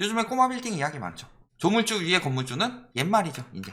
요즘에 꼬마 빌딩 이야기 많죠. 조물주 위에 건물주는 옛말이죠. 이제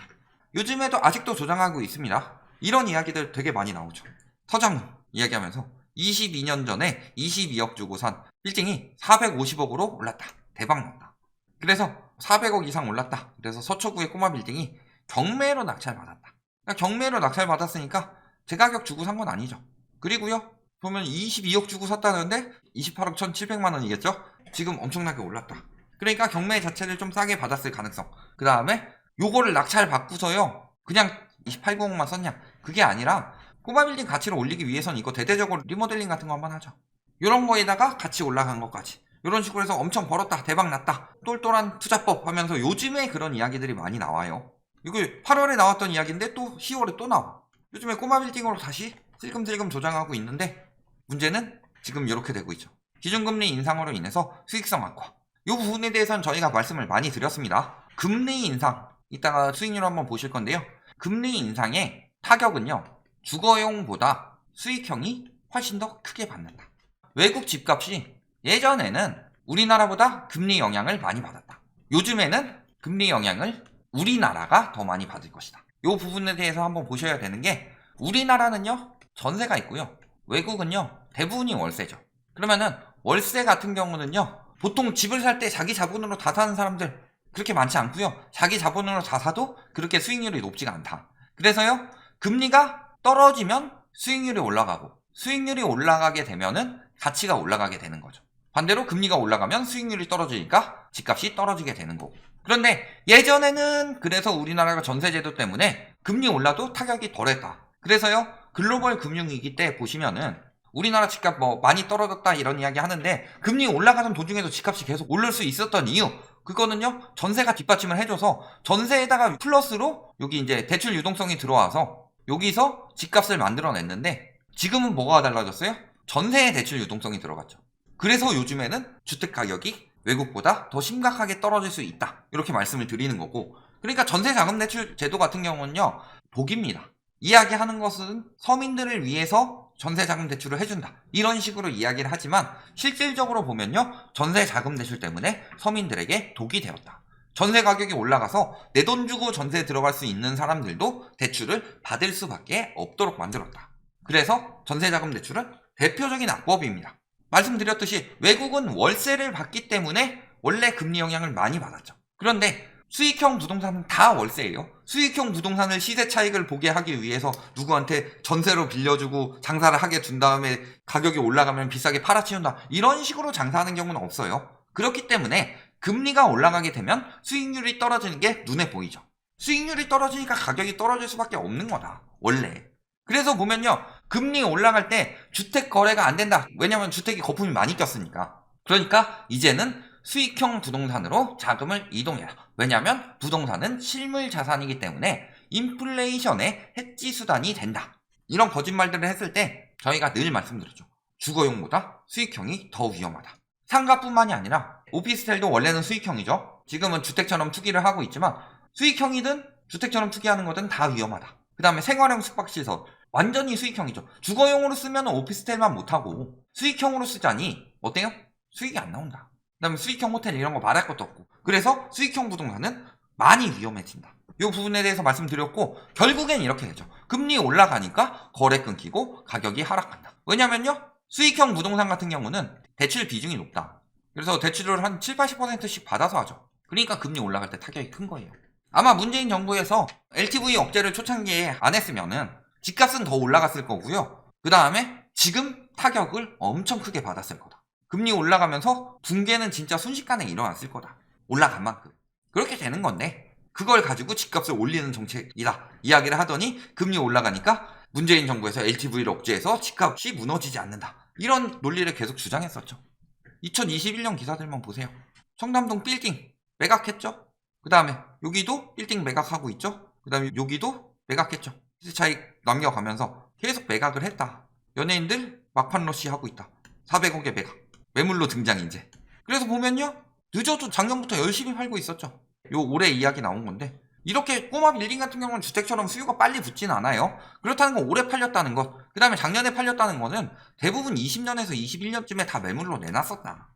요즘에도 아직도 조장하고 있습니다. 이런 이야기들 되게 많이 나오죠. 서장훈 이야기하면서 22년 전에 22억 주고 산 빌딩이 450억으로 올랐다. 대박 났다. 그래서 400억 이상 올랐다. 그래서 서초구의 꼬마 빌딩이 경매로 낙찰받았다. 그러니까 경매로 낙찰받았으니까 제 가격 주고 산 건 아니죠. 그리고요, 보면 22억 주고 샀다는데 28억 1,700만 원이겠죠? 지금 엄청나게 올랐다. 그러니까 경매 자체를 좀 싸게 받았을 가능성. 그 다음에 요거를 낙찰 받고서요, 그냥 28억만 썼냐? 그게 아니라 꼬마 빌딩 가치를 올리기 위해선 이거 대대적으로 리모델링 같은 거 한번 하죠. 요런 거에다가 같이 올라간 것까지. 요런 식으로 해서 엄청 벌었다, 대박 났다, 똘똘한 투자법 하면서 요즘에 그런 이야기들이 많이 나와요. 이거 8월에 나왔던 이야기인데 또 10월에 또 나와. 요즘에 꼬마 빌딩으로 다시 슬금슬금 조장하고 있는데, 문제는 지금 이렇게 되고 있죠. 기준금리 인상으로 인해서 수익성 악화. 이 부분에 대해서는 저희가 말씀을 많이 드렸습니다. 금리 인상, 이따가 수익률 한번 보실 건데요. 금리 인상의 타격은요, 주거용보다 수익형이 훨씬 더 크게 받는다. 외국 집값이 예전에는 우리나라보다 금리 영향을 많이 받았다. 요즘에는 금리 영향을 우리나라가 더 많이 받을 것이다. 이 부분에 대해서 한번 보셔야 되는 게, 우리나라는요 전세가 있고요, 외국은요 대부분이 월세죠. 그러면은 월세 같은 경우는요, 보통 집을 살 때 자기 자본으로 다 사는 사람들 그렇게 많지 않고요, 자기 자본으로 다 사도 그렇게 수익률이 높지가 않다. 그래서요, 금리가 떨어지면 수익률이 올라가고, 수익률이 올라가게 되면은 가치가 올라가게 되는 거죠. 반대로 금리가 올라가면 수익률이 떨어지니까 집값이 떨어지게 되는 거고. 그런데 예전에는 그래서 우리나라가 전세제도 때문에 금리 올라도 타격이 덜했다. 그래서요, 글로벌 금융위기 때 보시면은 우리나라 집값 뭐 많이 떨어졌다 이런 이야기 하는데, 금리 올라가는 도중에도 집값이 계속 오를 수 있었던 이유, 그거는요 전세가 뒷받침을 해줘서, 전세에다가 플러스로 여기 이제 대출 유동성이 들어와서 여기서 집값을 만들어냈는데, 지금은 뭐가 달라졌어요? 전세에 대출 유동성이 들어갔죠. 그래서 요즘에는 주택 가격이 외국보다 더 심각하게 떨어질 수 있다, 이렇게 말씀을 드리는 거고. 그러니까 전세자금대출 제도 같은 경우는요 복입니다. 이야기하는 것은 서민들을 위해서 전세자금대출을 해준다, 이런 식으로 이야기를 하지만 실질적으로 보면요, 전세자금대출 때문에 서민들에게 독이 되었다. 전세 가격이 올라가서 내 돈 주고 전세에 들어갈 수 있는 사람들도 대출을 받을 수밖에 없도록 만들었다. 그래서 전세자금대출은 대표적인 악법입니다. 말씀드렸듯이 외국은 월세를 받기 때문에 원래 금리 영향을 많이 받았죠. 그런데 수익형 부동산은 다 월세예요. 수익형 부동산을 시세 차익을 보게 하기 위해서 누구한테 전세로 빌려주고 장사를 하게 둔 다음에 가격이 올라가면 비싸게 팔아치운다, 이런 식으로 장사하는 경우는 없어요. 그렇기 때문에 금리가 올라가게 되면 수익률이 떨어지는 게 눈에 보이죠. 수익률이 떨어지니까 가격이 떨어질 수밖에 없는 거다, 원래. 그래서 보면요, 금리 올라갈 때 주택 거래가 안 된다. 왜냐면 주택이 거품이 많이 꼈으니까. 그러니까 이제는 수익형 부동산으로 자금을 이동해라. 왜냐면 부동산은 실물 자산이기 때문에 인플레이션의 해지 수단이 된다. 이런 거짓말들을 했을 때 저희가 늘 말씀드렸죠. 주거용보다 수익형이 더 위험하다. 상가뿐만이 아니라 오피스텔도 원래는 수익형이죠. 지금은 주택처럼 투기를 하고 있지만 수익형이든 주택처럼 투기하는 거든 다 위험하다. 그 다음에 생활형 숙박시설, 완전히 수익형이죠. 주거용으로 쓰면 오피스텔만 못하고 수익형으로 쓰자니 어때요? 수익이 안 나온다. 그 다음에 수익형 호텔 이런 거 말할 것도 없고. 그래서 수익형 부동산은 많이 위험해진다. 이 부분에 대해서 말씀드렸고, 결국엔 이렇게 되죠. 금리 올라가니까 거래 끊기고 가격이 하락한다. 왜냐면요, 수익형 부동산 같은 경우는 대출 비중이 높다. 그래서 대출을 한 7, 80%씩 받아서 하죠. 그러니까 금리 올라갈 때 타격이 큰 거예요. 아마 문재인 정부에서 LTV 억제를 초창기에 안 했으면은 집값은 더 올라갔을 거고요. 그 다음에 지금 타격을 엄청 크게 받았을 거다. 금리 올라가면서 붕괴는 진짜 순식간에 일어났을 거다. 올라간 만큼. 그렇게 되는 건데, 그걸 가지고 집값을 올리는 정책이다 이야기를 하더니 금리 올라가니까 문재인 정부에서 LTV를 억제해서 집값이 무너지지 않는다, 이런 논리를 계속 주장했었죠. 2021년 기사들만 보세요. 청담동 빌딩 매각했죠. 그 다음에 여기도 빌딩 매각하고 있죠. 그 다음에 여기도 매각했죠. 시세 차익 남겨가면서 계속 매각을 했다. 연예인들 막판 러시 하고 있다. 400억의 매각, 매물로 등장 이제. 그래서 보면요, 늦어도 작년부터 열심히 팔고 있었죠. 요 올해 이야기 나온 건데, 이렇게 꼬마 빌딩 같은 경우는 주택처럼 수요가 빨리 붙진 않아요. 그렇다는 건 올해 팔렸다는 것, 그 다음에 작년에 팔렸다는 거는 대부분 20년에서 21년쯤에 다 매물로 내놨었다.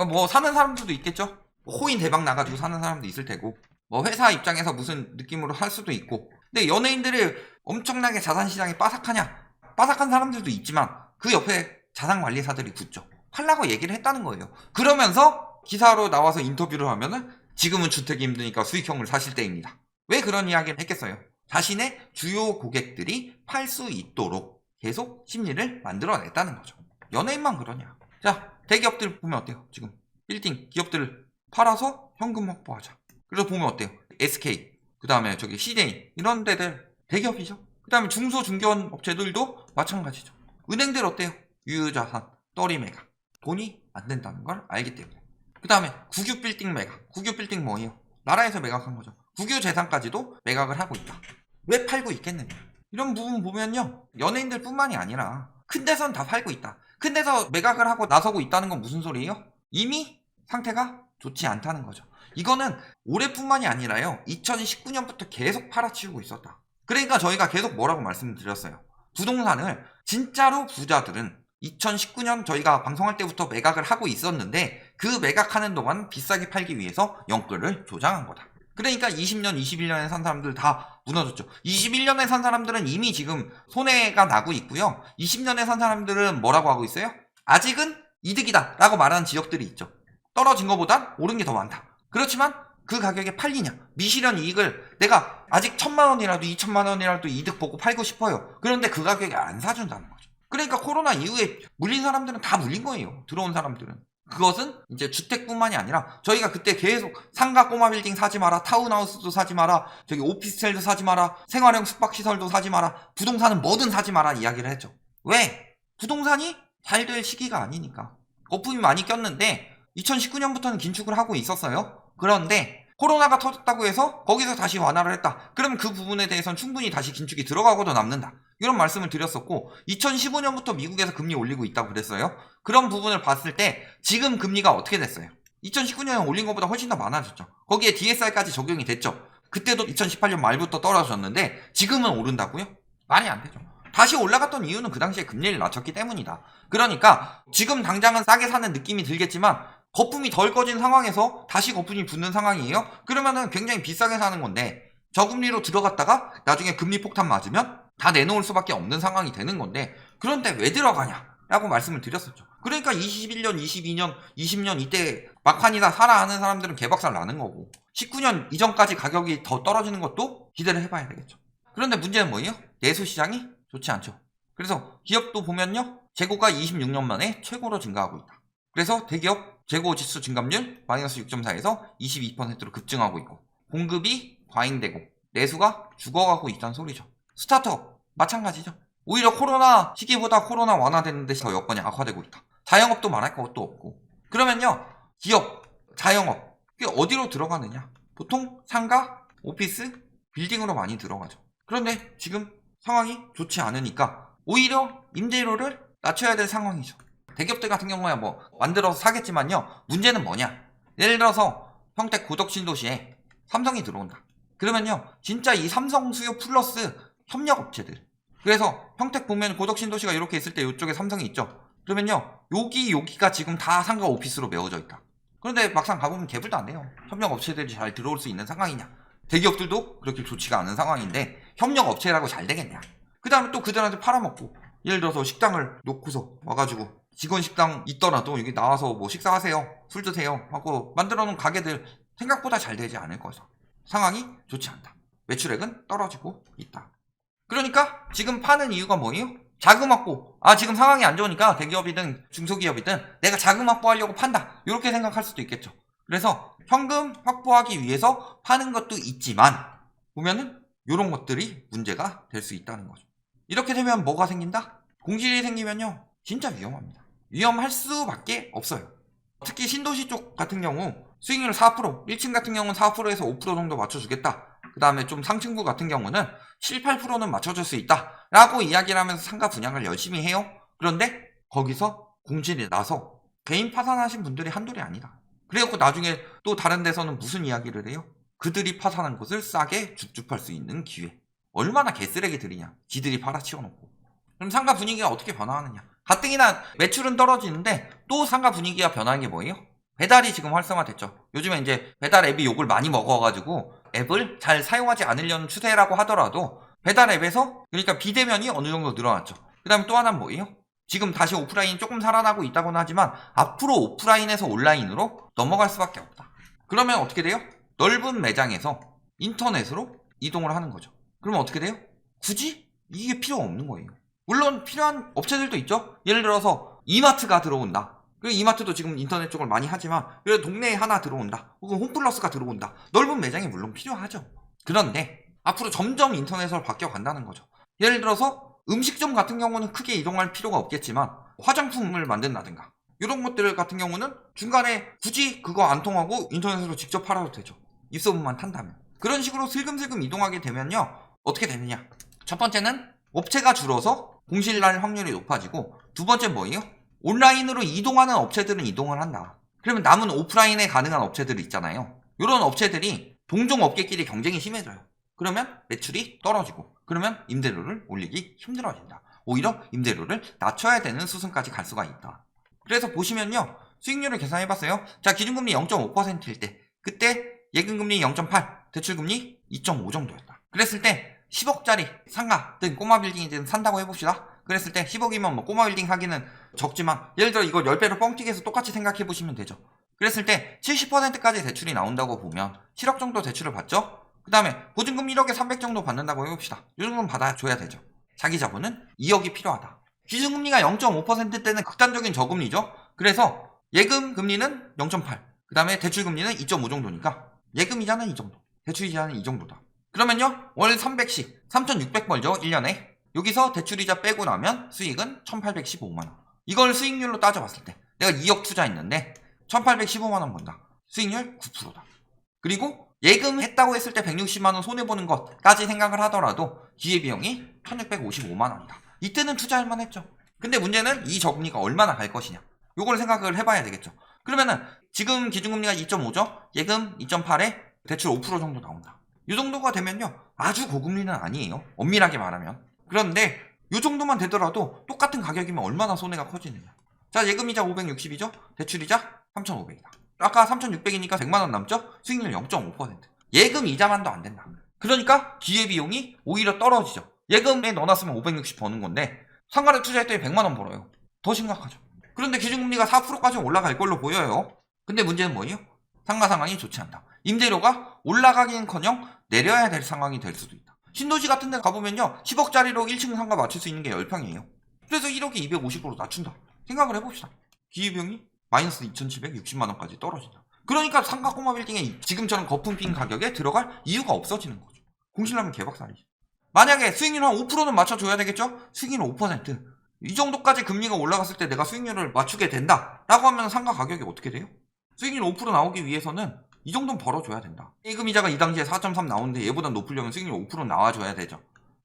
뭐 사는 사람들도 있겠죠. 코인 대박 나가지고 사는 사람도 있을 테고, 뭐 회사 입장에서 무슨 느낌으로 할 수도 있고. 근데 연예인들이 엄청나게 자산시장이 빠삭하냐? 빠삭한 사람들도 있지만 그 옆에 자산관리사들이 붙죠. 팔라고 얘기를 했다는 거예요. 그러면서 기사로 나와서 인터뷰를 하면은 지금은 주택이 힘드니까 수익형을 사실 때입니다. 왜 그런 이야기를 했겠어요? 자신의 주요 고객들이 팔 수 있도록 계속 심리를 만들어냈다는 거죠. 연예인만 그러냐? 자, 대기업들 보면 어때요? 지금 빌딩 기업들을 팔아서 현금 확보하자. 그래서 보면 어때요? SK, 그 다음에 저기 CJ 이런 데들 대기업이죠. 그 다음에 중소 중견 업체들도 마찬가지죠. 은행들 어때요? 유유자산, 떨이 매각. 돈이 안 된다는 걸 알기 때문에. 그 다음에 국유 빌딩 매각. 국유 빌딩 뭐예요? 나라에서 매각한 거죠. 국유 재산까지도 매각을 하고 있다. 왜 팔고 있겠느냐? 이런 부분 보면요, 연예인들 뿐만이 아니라 큰 데선 다 팔고 있다. 큰 데서 매각을 하고 나서고 있다는 건 무슨 소리예요? 이미 상태가 좋지 않다는 거죠. 이거는 올해뿐만이 아니라요, 2019년부터 계속 팔아치우고 있었다. 그러니까 저희가 계속 뭐라고 말씀드렸어요. 부동산을 진짜로 부자들은 2019년 저희가 방송할 때부터 매각을 하고 있었는데 그 매각하는 동안 비싸게 팔기 위해서 영끌을 조장한 거다. 그러니까 20년, 21년에 산 사람들 다 무너졌죠. 21년에 산 사람들은 이미 지금 손해가 나고 있고요. 20년에 산 사람들은 뭐라고 하고 있어요? 아직은 이득이다 라고 말하는 지역들이 있죠. 떨어진 것보단 오른 게 더 많다. 그렇지만 그 가격에 팔리냐? 미실현 이익을 내가 아직 1,000만 원이라도 2,000만 원이라도 이득 보고 팔고 싶어요. 그런데 그 가격에 안 사준다는 거죠. 그러니까 코로나 이후에 물린 사람들은 다 물린 거예요. 들어온 사람들은. 그것은 이제 주택뿐만이 아니라 저희가 그때 계속 상가 꼬마 빌딩 사지 마라, 타운하우스도 사지 마라, 저기 오피스텔도 사지 마라, 생활형 숙박시설도 사지 마라, 부동산은 뭐든 사지 마라 이야기를 했죠. 왜? 부동산이 잘 될 시기가 아니니까. 거품이 많이 꼈는데 2019년부터는 긴축을 하고 있었어요. 그런데 코로나가 터졌다고 해서 거기서 다시 완화를 했다. 그러면 그 부분에 대해서는 충분히 다시 긴축이 들어가고도 남는다. 이런 말씀을 드렸었고 2015년부터 미국에서 금리 올리고 있다고 그랬어요. 그런 부분을 봤을 때 지금 금리가 어떻게 됐어요? 2019년에 올린 것보다 훨씬 더 많아졌죠. 거기에 DSR까지 적용이 됐죠. 그때도 2018년 말부터 떨어졌는데 지금은 오른다고요? 말이 안 되죠. 다시 올라갔던 이유는 그 당시에 금리를 낮췄기 때문이다. 그러니까 지금 당장은 싸게 사는 느낌이 들겠지만 거품이 덜 꺼진 상황에서 다시 거품이 붙는 상황이에요? 그러면은 굉장히 비싸게 사는 건데 저금리로 들어갔다가 나중에 금리 폭탄 맞으면 다 내놓을 수밖에 없는 상황이 되는 건데 그런데 왜 들어가냐? 라고 말씀을 드렸었죠. 그러니까 21년, 22년, 20년 이때 막판이다 사라 하는 사람들은 개박살 나는 거고 19년 이전까지 가격이 더 떨어지는 것도 기대를 해봐야 되겠죠. 그런데 문제는 뭐예요? 내수시장이 좋지 않죠. 그래서 기업도 보면요, 재고가 26년 만에 최고로 증가하고 있다. 그래서 대기업 재고 지수 증감률 마이너스 6.4에서 22%로 급증하고 있고 공급이 과잉되고 내수가 죽어가고 있다는 소리죠. 스타트업 마찬가지죠. 오히려 코로나 시기보다 코로나 완화됐는데 더 여건이 악화되고 있다. 자영업도 말할 것도 없고. 그러면요, 기업, 자영업 그게 어디로 들어가느냐? 보통 상가, 오피스, 빌딩으로 많이 들어가죠. 그런데 지금 상황이 좋지 않으니까 오히려 임대료를 낮춰야 될 상황이죠. 대기업들 같은 경우에 뭐 만들어서 사겠지만요, 문제는 뭐냐? 예를 들어서 평택 고덕신도시에 삼성이 들어온다. 그러면요, 진짜 이 삼성 수요 플러스 협력업체들. 그래서 평택 보면 고덕신도시가 이렇게 있을 때 이쪽에 삼성이 있죠. 그러면요, 여기가 지금 다 상가 오피스로 메워져 있다. 그런데 막상 가보면 개불도 안 돼요. 협력업체들이 잘 들어올 수 있는 상황이냐? 대기업들도 그렇게 좋지가 않은 상황인데 협력업체라고 잘 되겠냐? 그 다음에 또 그들한테 팔아먹고, 예를 들어서 식당을 놓고서 와가지고 직원 식당 있더라도 여기 나와서 뭐 식사하세요, 술 드세요 하고 만들어놓은 가게들 생각보다 잘 되지 않을 거죠. 상황이 좋지 않다. 매출액은 떨어지고 있다. 그러니까 지금 파는 이유가 뭐예요? 자금 확보. 지금 상황이 안 좋으니까 대기업이든 중소기업이든 내가 자금 확보하려고 판다. 이렇게 생각할 수도 있겠죠. 그래서 현금 확보하기 위해서 파는 것도 있지만 보면은 이런 것들이 문제가 될 수 있다는 거죠. 이렇게 되면 뭐가 생긴다? 공실이 생기면요, 진짜 위험합니다. 위험할 수밖에 없어요. 특히 신도시 쪽 같은 경우 수익률 4%, 1층 같은 경우는 4%에서 5% 정도 맞춰주겠다. 그 다음에 좀 상층부 같은 경우는 7, 8%는 맞춰줄 수 있다 라고 이야기를 하면서 상가 분양을 열심히 해요. 그런데 거기서 공실이 나서 개인 파산하신 분들이 한둘이 아니다. 그래갖고 나중에 또 다른 데서는 무슨 이야기를 해요? 그들이 파산한 곳을 싸게 줍줍할 수 있는 기회. 얼마나 개쓰레기들이냐, 지들이 팔아치워놓고. 그럼 상가 분위기가 어떻게 변화하느냐? 가뜩이나 매출은 떨어지는데 또 상가 분위기가 변하는 게 뭐예요? 배달이 지금 활성화됐죠. 요즘에 이제 배달 앱이 욕을 많이 먹어가지고 앱을 잘 사용하지 않으려는 추세라고 하더라도 배달 앱에서 그러니까 비대면이 어느 정도 늘어났죠. 그 다음에 또 하나는 뭐예요? 지금 다시 오프라인이 조금 살아나고 있다고는 하지만 앞으로 오프라인에서 온라인으로 넘어갈 수밖에 없다. 그러면 어떻게 돼요? 넓은 매장에서 인터넷으로 이동을 하는 거죠. 그러면 어떻게 돼요? 굳이 이게 필요 없는 거예요. 물론 필요한 업체들도 있죠. 예를 들어서 이마트가 들어온다. 그리고 이마트도 지금 인터넷 쪽을 많이 하지만 그래도 동네에 하나 들어온다. 혹은 홈플러스가 들어온다. 넓은 매장이 물론 필요하죠. 그런데 앞으로 점점 인터넷으로 바뀌어간다는 거죠. 예를 들어서 음식점 같은 경우는 크게 이동할 필요가 없겠지만 화장품을 만든다든가 이런 것들 같은 경우는 중간에 굳이 그거 안 통하고 인터넷으로 직접 팔아도 되죠. 입소문만 탄다면. 그런 식으로 슬금슬금 이동하게 되면요. 어떻게 되느냐. 첫 번째는 업체가 줄어서 공실 날 확률이 높아지고 두 번째 뭐예요? 온라인으로 이동하는 업체들은 이동을 한다. 그러면 남은 오프라인에 가능한 업체들이 있잖아요. 이런 업체들이 동종 업계끼리 경쟁이 심해져요. 그러면 매출이 떨어지고 그러면 임대료를 올리기 힘들어진다. 오히려 임대료를 낮춰야 되는 수순까지 갈 수가 있다. 그래서 보시면요. 수익률을 계산해봤어요. 자, 기준금리 0.5%일 때 그때 예금금리 0.8, 대출금리 2.5 정도였다. 그랬을 때 10억짜리 상가든 꼬마 빌딩이든 산다고 해봅시다. 그랬을 때 10억이면 뭐 꼬마 빌딩 사기는 적지만 예를 들어 이걸 10배로 뻥튀기 해서 똑같이 생각해보시면 되죠. 그랬을 때 70%까지 대출이 나온다고 보면 7억 정도 대출을 받죠. 그 다음에 보증금 1억에 300 정도 받는다고 해봅시다. 이 정도는 받아줘야 되죠. 자기 자본은 2억이 필요하다. 기준금리가 0.5% 때는 극단적인 저금리죠. 그래서 예금 금리는 0.8, 그 다음에 대출금리는 2.5 정도니까 예금 이자는 이 정도, 대출 이자는 이 정도다. 그러면요 월 300씩 3,600 벌죠 1년에. 여기서 대출이자 빼고 나면 수익은 1,815만원. 이걸 수익률로 따져봤을 때 내가 2억 투자했는데 1,815만원 번다. 수익률 9%다. 그리고 예금했다고 했을 때 160만원 손해보는 것까지 생각을 하더라도 기회비용이 1,655만원이다. 이때는 투자할만 했죠. 근데 문제는 이 저금리가 얼마나 갈 것이냐. 요걸 생각을 해봐야 되겠죠. 그러면은 지금 기준금리가 2.5죠. 예금 2.8에 대출 5% 정도 나온다. 이 정도가 되면요 아주 고금리는 아니에요. 엄밀하게 말하면. 그런데 이 정도만 되더라도 똑같은 가격이면 얼마나 손해가 커지느냐. 자, 예금이자 560이죠. 대출이자 3,500이다. 아까 3,600이니까 100만원 남죠. 수익률 0.5%. 예금 이자만도 안 된다. 그러니까 기회비용이 오히려 떨어지죠. 예금에 넣어놨으면 560 버는 건데 상가를 투자했더니 100만원 벌어요. 더 심각하죠. 그런데 기준금리가 4%까지 올라갈 걸로 보여요. 근데 문제는 뭐예요? 상가 상황이 좋지 않다. 임대료가 올라가기는커녕 내려야 될 상황이 될 수도 있다. 신도시 같은 데 가보면요 10억짜리로 1층 상가 맞출 수 있는 게 10평이에요. 그래서 1억에 250으로 낮춘다. 생각을 해봅시다. 기회비용이 마이너스 2,760만원까지 떨어진다. 그러니까 상가 꼬마 빌딩에 지금처럼 거품 핀 가격에 들어갈 이유가 없어지는 거죠. 공실나면 개박살이지. 만약에 수익률 한 5%는 맞춰줘야 되겠죠? 수익률 5%. 이 정도까지 금리가 올라갔을 때 내가 수익률을 맞추게 된다 라고 하면 상가 가격이 어떻게 돼요? 수익률 5% 나오기 위해서는 이 정도는 벌어줘야 된다. 예금이자가 이 당시에 4.3 나오는데 얘보다 높으려면 수익률 5% 나와줘야 되죠.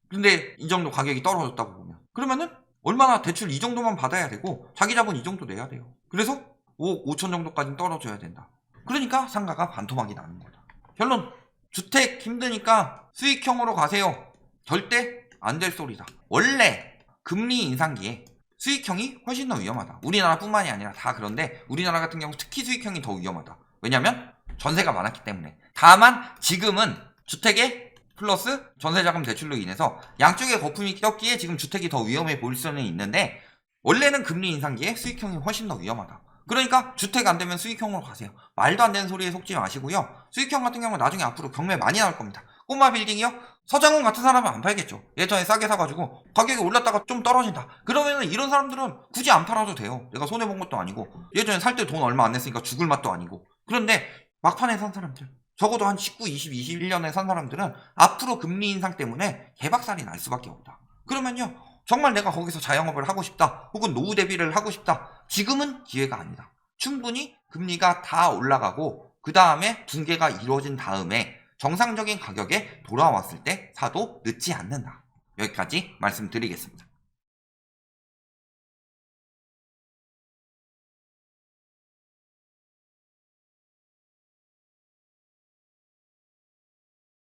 근데 이 정도 가격이 떨어졌다고 보면 그러면은 얼마나 대출 이 정도만 받아야 되고 자기 자본 이 정도 내야 돼요. 그래서 5억 5천 정도까지는 떨어져야 된다. 그러니까 상가가 반토막이 나는 거다. 결론, 주택 힘드니까 수익형으로 가세요. 절대 안 될 소리다. 원래 금리 인상기에 수익형이 훨씬 더 위험하다. 우리나라뿐만이 아니라 다 그런데 우리나라 같은 경우 특히 수익형이 더 위험하다. 왜냐면 전세가 많았기 때문에. 다만 지금은 주택에 플러스 전세자금 대출로 인해서 양쪽에 거품이 꼈기에 지금 주택이 더 위험해 보일 수는 있는데 원래는 금리 인상기에 수익형이 훨씬 더 위험하다. 그러니까 주택 안 되면 수익형으로 가세요. 말도 안 되는 소리에 속지 마시고요. 수익형 같은 경우는 나중에 앞으로 경매 많이 나올 겁니다. 꼬마 빌딩이요? 서장훈 같은 사람은 안 팔겠죠. 예전에 싸게 사가지고 가격이 올랐다가 좀 떨어진다. 그러면은 이런 사람들은 굳이 안 팔아도 돼요. 내가 손해본 것도 아니고 예전에 살 때 돈 얼마 안 냈으니까 죽을 맛도 아니고. 그런데 막판에 산 사람들, 적어도 한 19, 20, 21년에 산 사람들은 앞으로 금리 인상 때문에 개박살이 날 수밖에 없다. 그러면요 정말 내가 거기서 자영업을 하고 싶다 혹은 노후 대비를 하고 싶다, 지금은 기회가 아니다. 충분히 금리가 다 올라가고 그 다음에 붕괴가 이루어진 다음에 정상적인 가격에 돌아왔을 때 사도 늦지 않는다. 여기까지 말씀드리겠습니다.